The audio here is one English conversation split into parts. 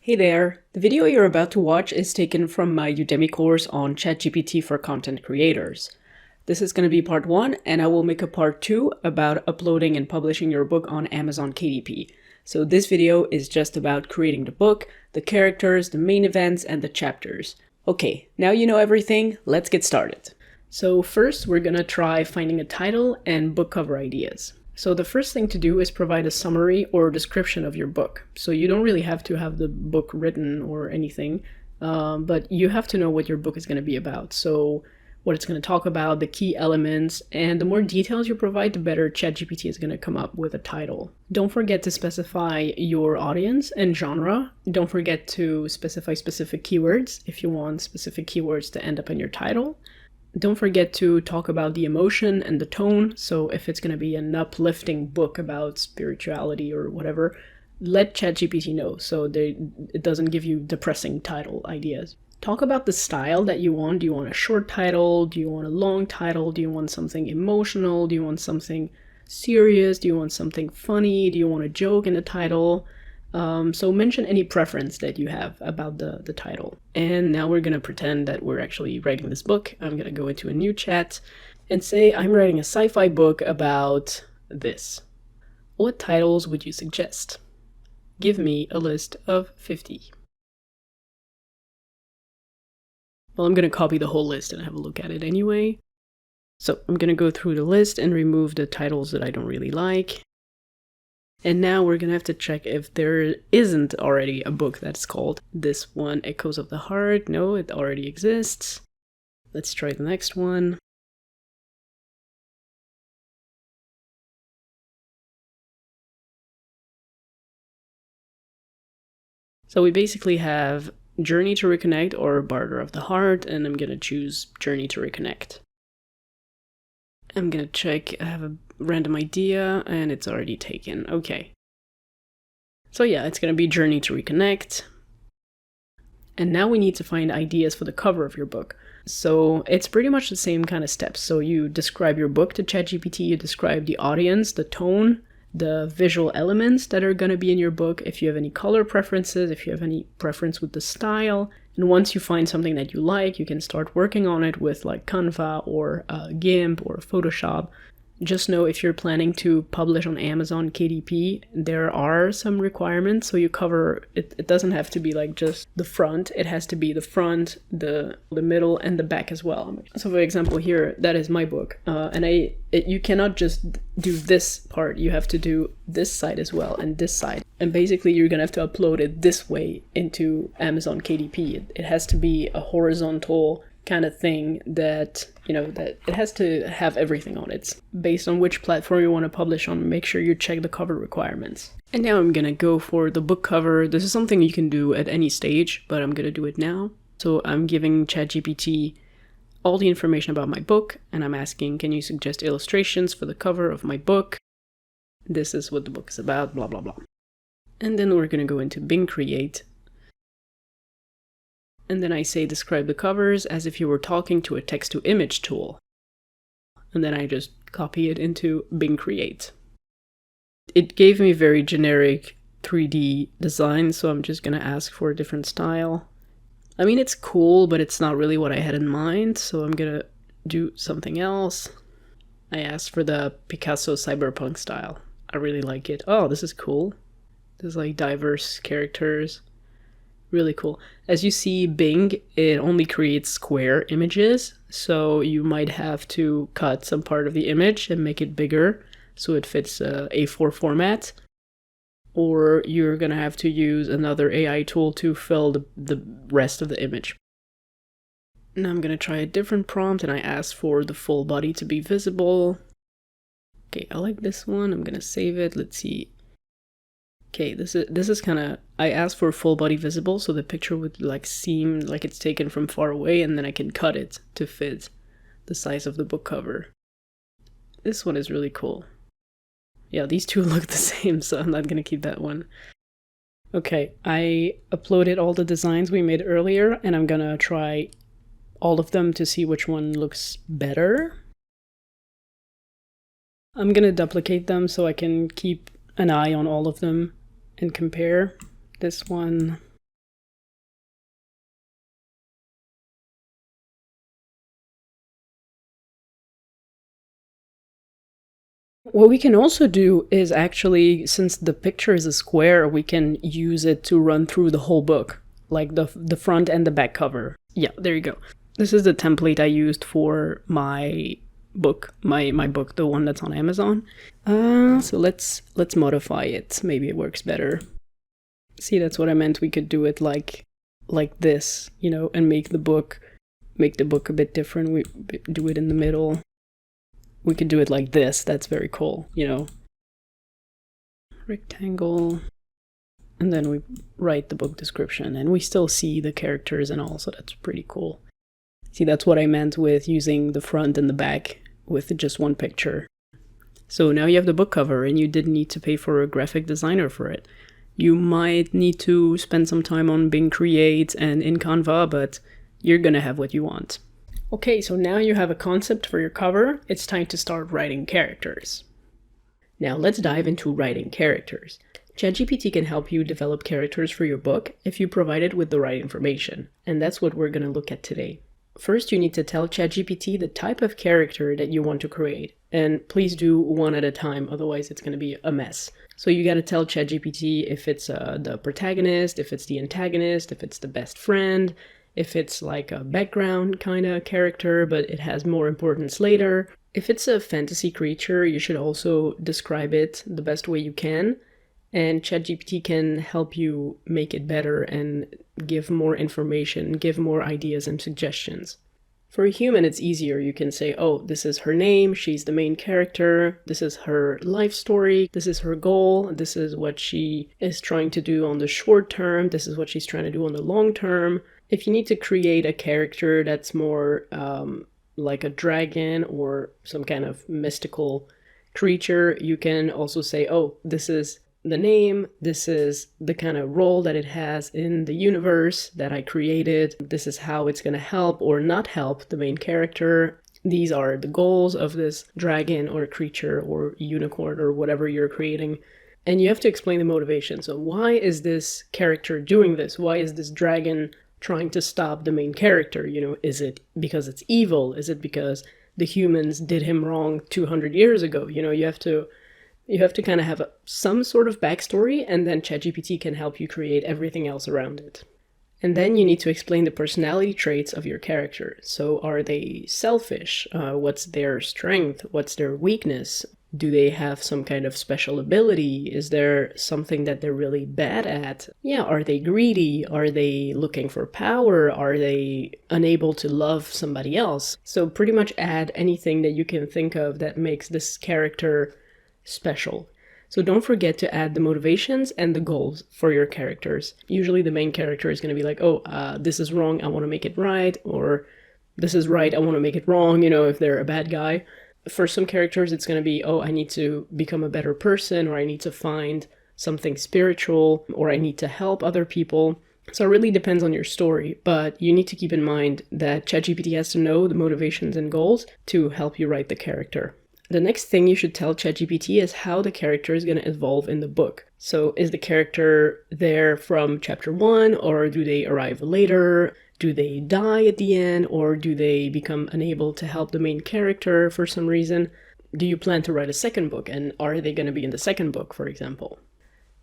Hey there! The video you're about to watch is taken from my Udemy course on ChatGPT for content creators. This is going to be part 1, and I will make a part 2 about uploading and publishing your book on Amazon KDP. So this video is just about creating the book, the characters, the main events, and the chapters. Okay, now you know everything, let's get started. So first we're going to try finding a title and book cover ideas. So the first thing to do is provide a summary or description of your book. So you don't really have to have the book written or anything, but you have to know what your book is going to be about. So what it's going to talk about, the key elements, and the more details you provide, the better ChatGPT is going to come up with a title. Don't forget to specify your audience and genre. Don't forget to specify specific keywords if you want specific keywords to end up in your title. Don't forget to talk about the emotion and the tone. So if it's going to be an uplifting book about spirituality or whatever, let ChatGPT know so it doesn't give you depressing title ideas. Talk about the style that you want. Do you want a short title? Do you want a long title? Do you want something emotional? Do you want something serious? Do you want something funny? Do you want a joke in the title? So mention any preference that you have about the title. And now we're going to pretend that we're actually writing this book. I'm going to go into a new chat and say I'm writing a sci-fi book about this. What titles would you suggest? Give me a list of 50. Well, I'm going to copy the whole list and have a look at it anyway. So I'm going to go through the list and remove the titles that I don't really like. And now we're gonna have to check if there isn't already a book that's called this one, Echoes of the Heart. No, it already exists. Let's try the next one. So we basically have Journey to Reconnect or Barter of the Heart, and I'm gonna choose Journey to Reconnect. I'm gonna check, I have a random idea, and it's already taken. Okay. So yeah, it's gonna be Journey to Reconnect. And now we need to find ideas for the cover of your book. So it's pretty much the same kind of steps. So you describe your book to ChatGPT, you describe the audience, the tone, the visual elements that are gonna be in your book, if you have any color preferences, if you have any preference with the style. And once you find something that you like, you can start working on it with like Canva or GIMP or Photoshop. Just know if you're planning to publish on Amazon KDP, there are some requirements. So you cover, it doesn't have to be like just the front, it has to be the front, the middle, and the back as well. So for example here, that is my book. You cannot just do this part, you have to do this side as well and this side. And basically you're gonna have to upload it this way into Amazon KDP. It has to be a horizontal kind of thing that, you know, that it has to have everything on it. Based on which platform you want to publish on, make sure you check the cover requirements. And now I'm gonna go for the book cover. This is something you can do at any stage, but I'm gonna do it now. So I'm giving ChatGPT all the information about my book, and I'm asking, can you suggest illustrations for the cover of my book? This is what the book is about, blah, blah, blah. And then we're gonna go into Bing Create. And then I say describe the covers as if you were talking to a text-to-image tool. And then I just copy it into Bing Create. It gave me very generic 3D design, so I'm just gonna ask for a different style. I mean, it's cool, but it's not really what I had in mind, so I'm gonna do something else. I asked for the Picasso cyberpunk style. I really like it. Oh, this is cool. There's like diverse characters. Really cool. As you see, Bing, it only creates square images, so you might have to cut some part of the image and make it bigger so it fits A4 format, or you're gonna have to use another AI tool to fill the rest of the image. Now I'm gonna try a different prompt, and I ask for the full body to be visible. Okay, I like this one. I'm gonna save it. Let's see. Okay, this is kind of, I asked for full body visible, so the picture would like seem like it's taken from far away, and then I can cut it to fit the size of the book cover. This one is really cool. Yeah, these two look the same, so I'm not gonna keep that one. Okay, I uploaded all the designs we made earlier, and I'm gonna try all of them to see which one looks better. I'm gonna duplicate them so I can keep an eye on all of them and compare. This one, What we can also do is actually, since the picture is a square, we can use it to run through the whole book, like the front and the back cover. Yeah, there you go. This is the template I used for my book, my book, the one that's on Amazon. So let's modify it. Maybe it works better. See, that's what I meant. We could do it like this, and make the book a bit different. We do it in the middle. We could do it like this. That's very cool, Rectangle. And then we write the book description, and we still see the characters and all, so that's pretty cool. See, that's what I meant with using the front and the back with just one picture. So now you have the book cover, and you didn't need to pay for a graphic designer for it. You might need to spend some time on Bing Create and in Canva, but you're gonna have what you want. Okay, so now you have a concept for your cover. It's time to start writing characters. Now let's dive into writing characters. ChatGPT can help you develop characters for your book if you provide it with the right information, and that's what we're going to look at today. First, you need to tell ChatGPT the type of character that you want to create, and please do one at a time, otherwise it's going to be a mess. So you got to tell ChatGPT if it's the protagonist, if it's the antagonist, if it's the best friend, if it's like a background kind of character, but it has more importance later. If it's a fantasy creature, you should also describe it the best way you can, and ChatGPT can help you make it better and give more information, give more ideas and suggestions. For a human, it's easier. You can say, oh, this is her name, she's the main character, this is her life story, this is her goal, this is what she is trying to do on the short term, this is what she's trying to do on the long term. If you need to create a character that's more like a dragon or some kind of mystical creature, you can also say, oh, this is the name, this is the kind of role that it has in the universe that I created, this is how it's going to help or not help the main character, these are the goals of this dragon or creature or unicorn or whatever you're creating. And you have to explain the motivation. So why is this character doing this? Why is this dragon trying to stop the main character? Is it because it's evil? Is it because the humans did him wrong 200 years ago? You have to kind of have some sort of backstory, and then ChatGPT can help you create everything else around it. And then you need to explain the personality traits of your character. So are they selfish? What's their strength? What's their weakness? Do they have some kind of special ability? Is there something that they're really bad at? Yeah, are they greedy? Are they looking for power? Are they unable to love somebody else? So pretty much add anything that you can think of that makes this character special. So don't forget to add the motivations and the goals for your characters. Usually the main character is going to be like, oh, this is wrong, I want to make it right, or this is right, I want to make it wrong, if they're a bad guy. For some characters, it's going to be, oh, I need to become a better person, or I need to find something spiritual, or I need to help other people. So it really depends on your story, but you need to keep in mind that ChatGPT has to know the motivations and goals to help you write the character. The next thing you should tell ChatGPT is how the character is going to evolve in the book. So is the character there from chapter 1, or do they arrive later? Do they die at the end, or do they become unable to help the main character for some reason? Do you plan to write a second book, and are they going to be in the second book, for example?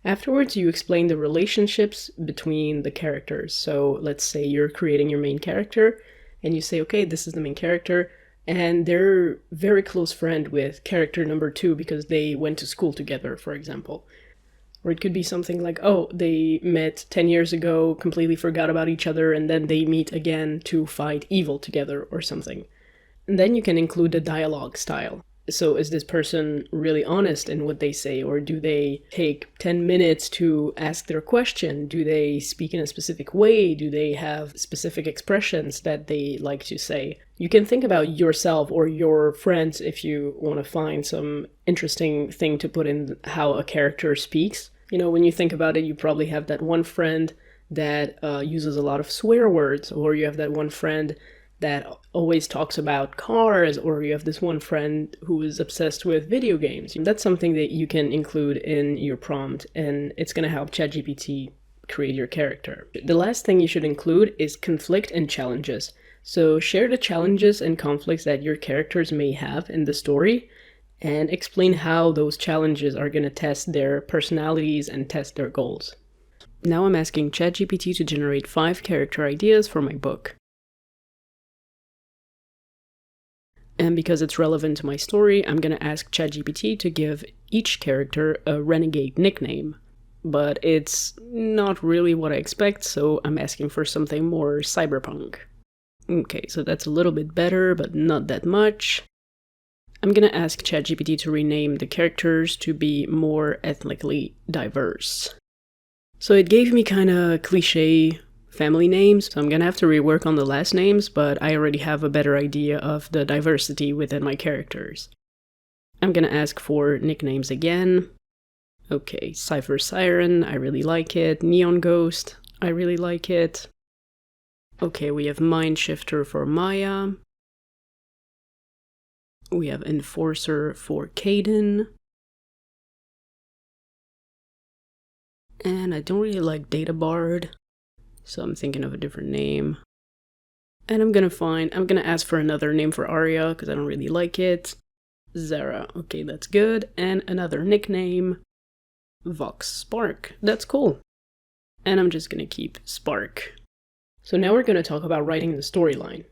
Afterwards, you explain the relationships between the characters. So let's say you're creating your main character, and you say, okay, this is the main character, and they're very close friend with character number 2 because they went to school together, for example. Or it could be something like, oh, they met 10 years ago, completely forgot about each other, and then they meet again to fight evil together or something. And then you can include the dialogue style. So is this person really honest in what they say, or do they take 10 minutes to ask their question? Do they speak in a specific way? Do they have specific expressions that they like to say? You can think about yourself or your friends if you want to find some interesting thing to put in how a character speaks. When you think about it, you probably have that one friend that uses a lot of swear words, or you have that one friend that always talks about cars, or you have this one friend who is obsessed with video games. That's something that you can include in your prompt, and it's going to help ChatGPT create your character. The last thing you should include is conflict and challenges. So share the challenges and conflicts that your characters may have in the story, and explain how those challenges are going to test their personalities and test their goals. Now I'm asking ChatGPT to generate 5 character ideas for my book. And because it's relevant to my story, I'm going to ask ChatGPT to give each character a renegade nickname. But it's not really what I expect, so I'm asking for something more cyberpunk. Okay, so that's a little bit better, but not that much. I'm gonna ask ChatGPT to rename the characters to be more ethnically diverse. So it gave me kind of cliche family names, so I'm gonna have to rework on the last names, but I already have a better idea of the diversity within my characters. I'm gonna ask for nicknames again. Okay, Cypher Siren, I really like it. Neon Ghost, I really like it. Okay, we have Mind Shifter for Maya. We have Enforcer for Caden. And I don't really like Data Bard, so I'm thinking of a different name. And I'm gonna ask for another name for Arya, because I don't really like it. Zara, okay, that's good. And another nickname. Vox Spark, that's cool. And I'm just gonna keep Spark. So now we're gonna talk about writing the storyline.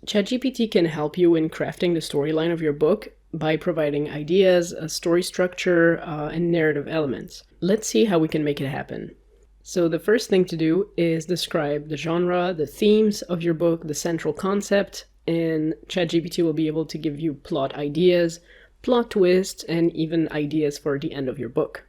ChatGPT can help you in crafting the storyline of your book by providing ideas, a story structure, and narrative elements. Let's see how we can make it happen. So the first thing to do is describe the genre, the themes of your book, the central concept, and ChatGPT will be able to give you plot ideas, plot twists, and even ideas for the end of your book.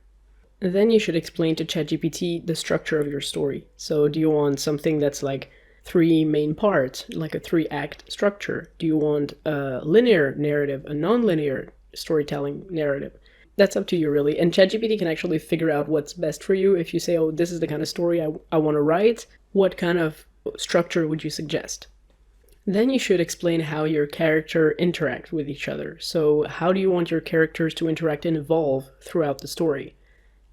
Then you should explain to ChatGPT the structure of your story. So do you want something that's like 3 main parts, like a 3-act structure? Do you want a linear narrative, a non-linear storytelling narrative? That's up to you, really. And ChatGPT can actually figure out what's best for you. If you say, oh, this is the kind of story I want to write, what kind of structure would you suggest? Then you should explain how your character interact with each other. So how do you want your characters to interact and evolve throughout the story?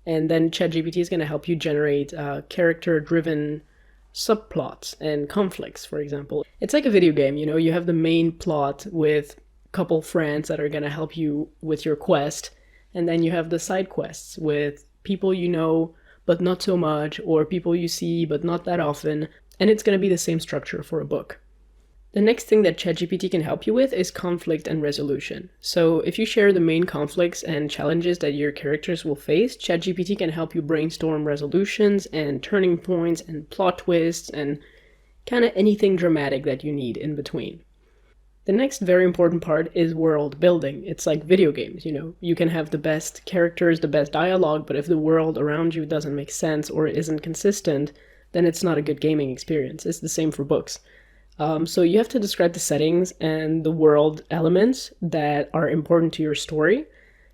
And then ChatGPT is going to help you generate character-driven subplots and conflicts, for example. It's like a video game, you have the main plot with a couple friends that are going to help you with your quest, and then you have the side quests with people you know, but not so much, or people you see, but not that often, and it's going to be the same structure for a book. The next thing that ChatGPT can help you with is conflict and resolution. So if you share the main conflicts and challenges that your characters will face, ChatGPT can help you brainstorm resolutions and turning points and plot twists and kind of anything dramatic that you need in between. The next very important part is world building. It's like video games, You can have the best characters, the best dialogue, but if the world around you doesn't make sense or isn't consistent, then it's not a good gaming experience. It's the same for books. So you have to describe the settings and the world elements that are important to your story,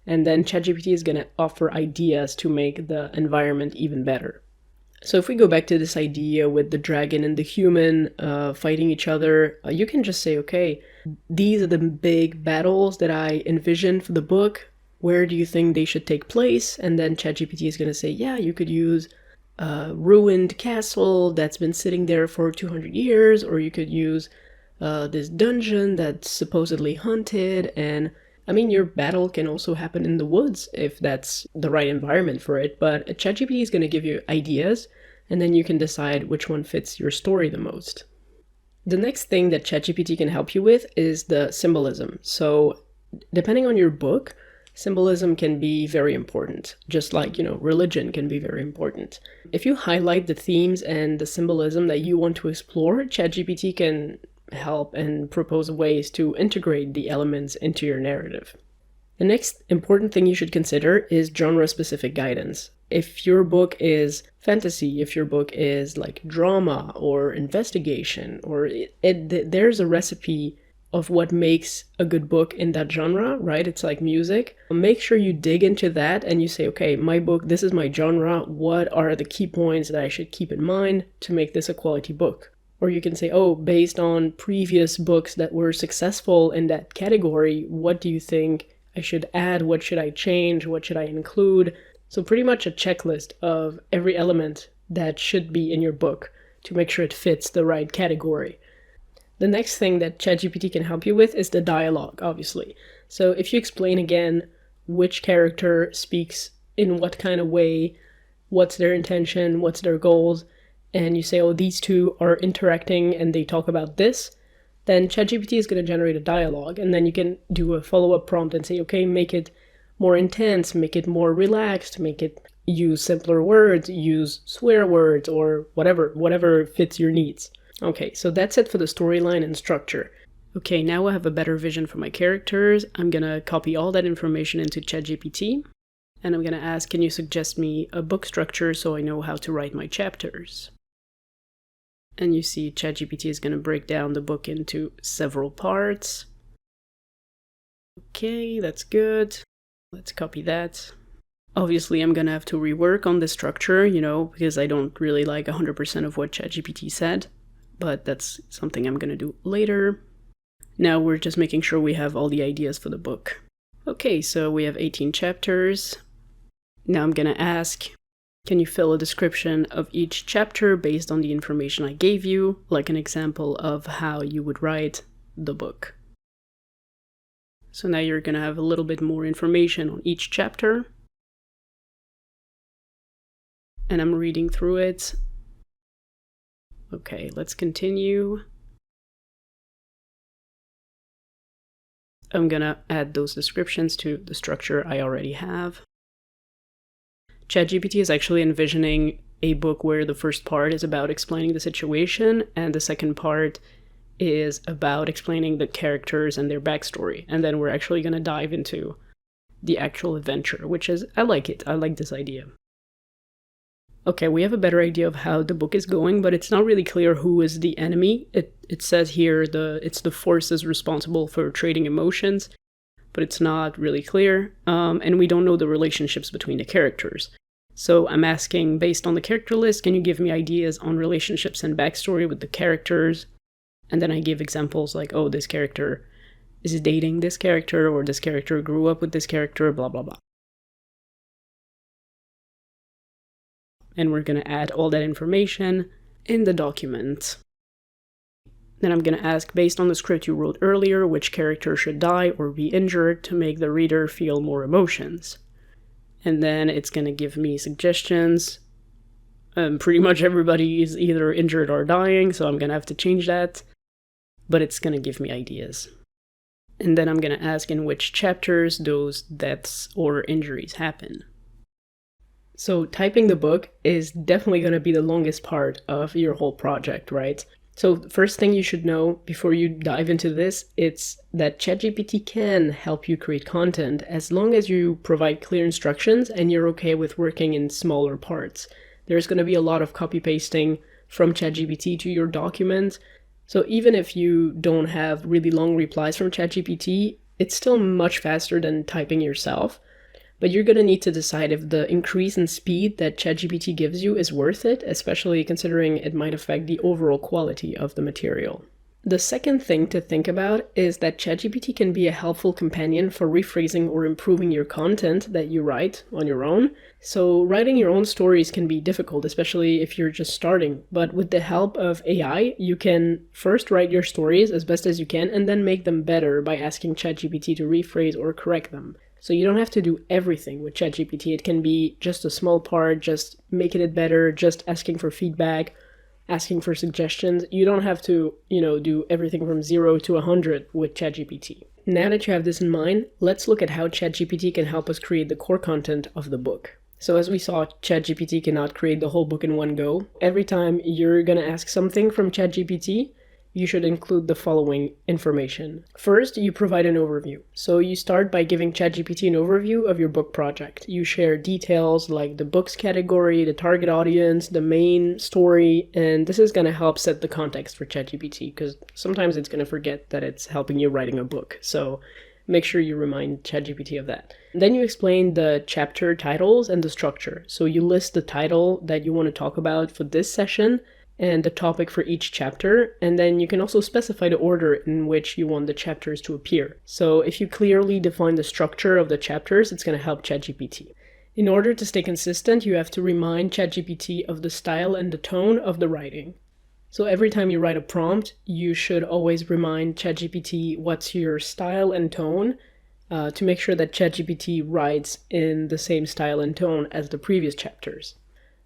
and then ChatGPT is going to offer ideas to make the environment even better. So if we go back to this idea with the dragon and the human fighting each other, you can just say, okay, these are the big battles that I envision for the book. Where do you think they should take place? And then ChatGPT is going to say, yeah, you could use a ruined castle that's been sitting there for 200 years, or you could use this dungeon that's supposedly haunted. And I mean, your battle can also happen in the woods if that's the right environment for it, but ChatGPT is going to give you ideas, and then you can decide which one fits your story the most. The next thing that ChatGPT can help you with is the symbolism. So depending on your book, symbolism can be very important, just like, religion can be very important. If you highlight the themes and the symbolism that you want to explore, ChatGPT can help and propose ways to integrate the elements into your narrative. The next important thing you should consider is genre-specific guidance. If your book is fantasy, if your book is like drama or investigation, or there's a recipe of what makes a good book in that genre, right? It's like music. Make sure you dig into that and you say, okay, my book, this is my genre. What are the key points that I should keep in mind to make this a quality book? Or you can say, oh, based on previous books that were successful in that category, what do you think I should add? What should I change? What should I include? So pretty much a checklist of every element that should be in your book to make sure it fits the right category. The next thing that ChatGPT can help you with is the dialogue, obviously. So if you explain again which character speaks in what kind of way, what's their intention, what's their goals, and you say, oh, these two are interacting and they talk about this, then ChatGPT is going to generate a dialogue, and then you can do a follow-up prompt and say, okay, make it more intense, make it more relaxed, make it use simpler words, use swear words, or whatever fits your needs. Okay, so that's it for the storyline and structure. Okay, now I have a better vision for my characters. I'm gonna copy all that information into ChatGPT, and I'm gonna ask, can you suggest me a book structure so I know how to write my chapters? And you see ChatGPT is gonna break down the book into several parts. Okay, that's good. Let's copy that. Obviously, I'm gonna have to rework on the structure, because I don't really like 100% of what ChatGPT said, but that's something I'm gonna do later. Now we're just making sure we have all the ideas for the book. Okay, so we have 18 chapters. Now I'm gonna ask, can you fill a description of each chapter based on the information I gave you, like an example of how you would write the book? So now you're gonna have a little bit more information on each chapter. And I'm reading through it. Okay, let's continue. I'm gonna add those descriptions to the structure I already have. ChatGPT is actually envisioning a book where the first part is about explaining the situation, and the second part is about explaining the characters and their backstory. And then we're actually gonna dive into the actual adventure, which is, I like it. I like this idea. Okay, we have a better idea of how the book is going, but it's not really clear who is the enemy. It says here it's the forces responsible for trading emotions, but it's not really clear. And we don't know the relationships between the characters. So I'm asking, based on the character list, can you give me ideas on relationships and backstory with the characters? And then I give examples like, oh, this character is dating this character, or this character grew up with this character, blah, blah, blah. And we're going to add all that information in the document. Then I'm going to ask, based on the script you wrote earlier, which character should die or be injured to make the reader feel more emotions. And then it's going to give me suggestions. Pretty much everybody is either injured or dying, so I'm going to have to change that. But it's going to give me ideas. And then I'm going to ask in which chapters those deaths or injuries happen. So typing the book is definitely going to be the longest part of your whole project, right? So the first thing you should know before you dive into this, it's that ChatGPT can help you create content as long as you provide clear instructions and you're okay with working in smaller parts. There's going to be a lot of copy pasting from ChatGPT to your document. So even if you don't have really long replies from ChatGPT, it's still much faster than typing yourself. But you're going to need to decide if the increase in speed that ChatGPT gives you is worth it, especially considering it might affect the overall quality of the material. The second thing to think about is that ChatGPT can be a helpful companion for rephrasing or improving your content that you write on your own. So writing your own stories can be difficult, especially if you're just starting. But with the help of AI, you can first write your stories as best as you can and then make them better by asking ChatGPT to rephrase or correct them. So you don't have to do everything with ChatGPT. It can be just a small part, just making it better, just asking for feedback, asking for suggestions. You don't have to, do everything from 0 to 100 with ChatGPT. Now that you have this in mind, let's look at how ChatGPT can help us create the core content of the book. So as we saw, ChatGPT cannot create the whole book in one go. Every time you're going to ask something from ChatGPT, you should include the following information. First, you provide an overview. So you start by giving ChatGPT an overview of your book project. You share details like the book's category, the target audience, the main story, and this is going to help set the context for ChatGPT because sometimes it's going to forget that it's helping you writing a book. So make sure you remind ChatGPT of that. Then you explain the chapter titles and the structure. So you list the title that you want to talk about for this session, and the topic for each chapter, and then you can also specify the order in which you want the chapters to appear. So if you clearly define the structure of the chapters, it's going to help ChatGPT. In order to stay consistent, you have to remind ChatGPT of the style and the tone of the writing. So every time you write a prompt, you should always remind ChatGPT what's your style and tone. to make sure that ChatGPT writes in the same style and tone as the previous chapters.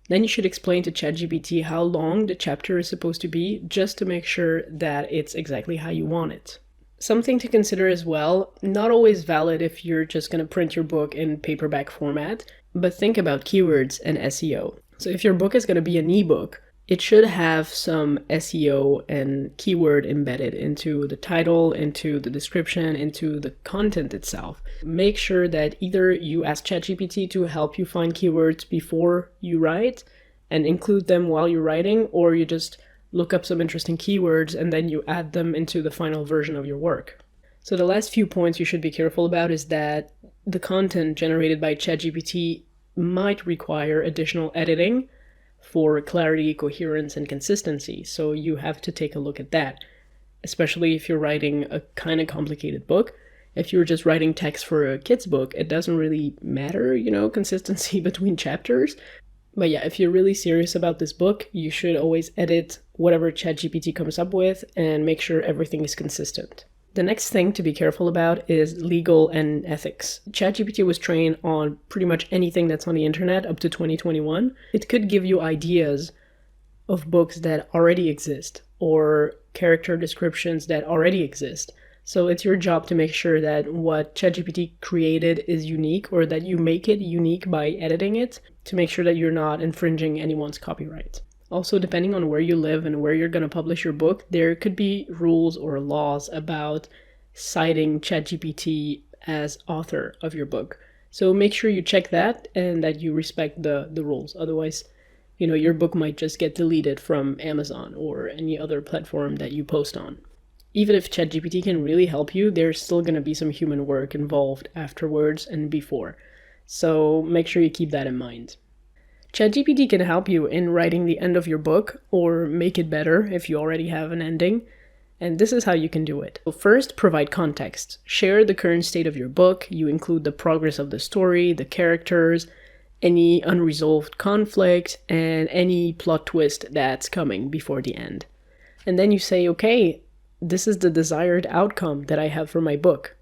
Then you should explain to ChatGPT how long the chapter is supposed to be, just to make sure that it's exactly how you want it. Something to consider as well, not always valid if you're just going to print your book in paperback format, but think about keywords and SEO. So if your book is going to be an ebook, it should have some SEO and keyword embedded into the title, into the description, into the content itself. Make sure that either you ask ChatGPT to help you find keywords before you write and include them while you're writing, or you just look up some interesting keywords and then you add them into the final version of your work. So the last few points you should be careful about is that the content generated by ChatGPT might require additional editing for clarity, coherence, and consistency. So you have to take a look at that, especially if you're writing a kind of complicated book. If you're just writing text for a kid's book, it doesn't really matter, consistency between chapters. But yeah, if you're really serious about this book, you should always edit whatever ChatGPT comes up with and make sure everything is consistent. The next thing to be careful about is legal and ethics. ChatGPT was trained on pretty much anything that's on the internet up to 2021. It could give you ideas of books that already exist or character descriptions that already exist. So it's your job to make sure that what ChatGPT created is unique, or that you make it unique by editing it, to make sure that you're not infringing anyone's copyright. Also, depending on where you live and where you're going to publish your book, there could be rules or laws about citing ChatGPT as author of your book. So make sure you check that and that you respect the rules. Otherwise, your book might just get deleted from Amazon or any other platform that you post on. Even if ChatGPT can really help you, there's still going to be some human work involved afterwards and before. So make sure you keep that in mind. ChatGPT can help you in writing the end of your book or make it better if you already have an ending. And this is how you can do it. So first, provide context. Share the current state of your book. You include the progress of the story, the characters, any unresolved conflict, and any plot twist that's coming before the end. And then you say, okay, this is the desired outcome that I have for my book.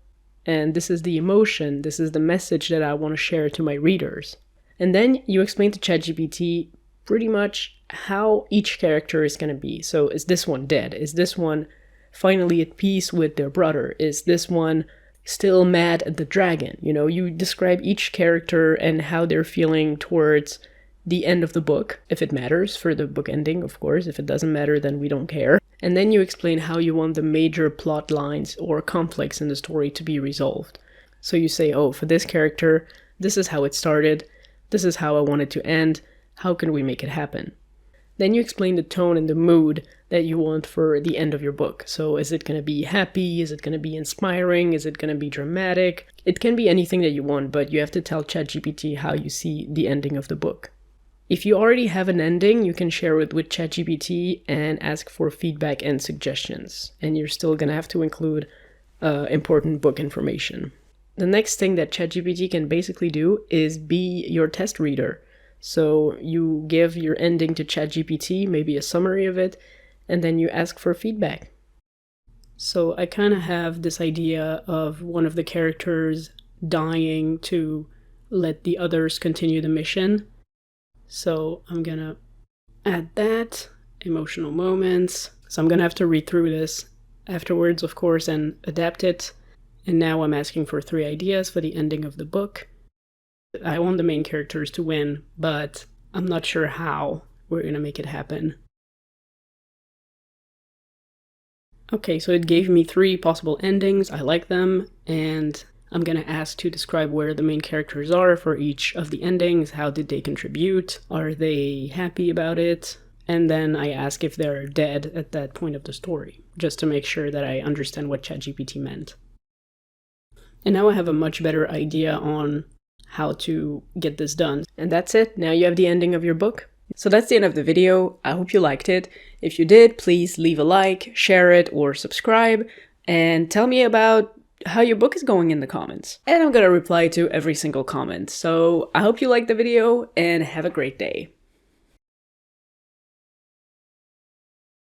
And this is the emotion, this is the message that I want to share to my readers. And then you explain to ChatGPT pretty much how each character is going to be. So is this one dead? Is this one finally at peace with their brother? Is this one still mad at the dragon? You describe each character and how they're feeling towards the end of the book, if it matters for the book ending, of course. If it doesn't matter, then we don't care. And then you explain how you want the major plot lines or conflicts in the story to be resolved. So you say, for this character, this is how it started. This is how I want it to end. How can we make it happen? Then you explain the tone and the mood that you want for the end of your book. So is it going to be happy? Is it going to be inspiring? Is it going to be dramatic? It can be anything that you want, but you have to tell ChatGPT how you see the ending of the book. If you already have an ending, you can share it with ChatGPT and ask for feedback and suggestions. And you're still going to have to include important book information. The next thing that ChatGPT can basically do is be your test reader. So you give your ending to ChatGPT, maybe a summary of it, and then you ask for feedback. So I kind of have this idea of one of the characters dying to let the others continue the mission. So I'm gonna add that, emotional moments. So I'm gonna have to read through this afterwards, of course, and adapt it. And now I'm asking for 3 ideas for the ending of the book. I want the main characters to win, but I'm not sure how we're going to make it happen. Okay, so it gave me 3 possible endings. I like them, and I'm going to ask to describe where the main characters are for each of the endings. How did they contribute? Are they happy about it? And then I ask if they're dead at that point of the story, just to make sure that I understand what ChatGPT meant. And now I have a much better idea on how to get this done. And that's it. Now you have the ending of your book. So that's the end of the video. I hope you liked it. If you did, please leave a like, share it, or subscribe, and tell me about how your book is going in the comments. And I'm gonna reply to every single comment. So I hope you liked the video and have a great day.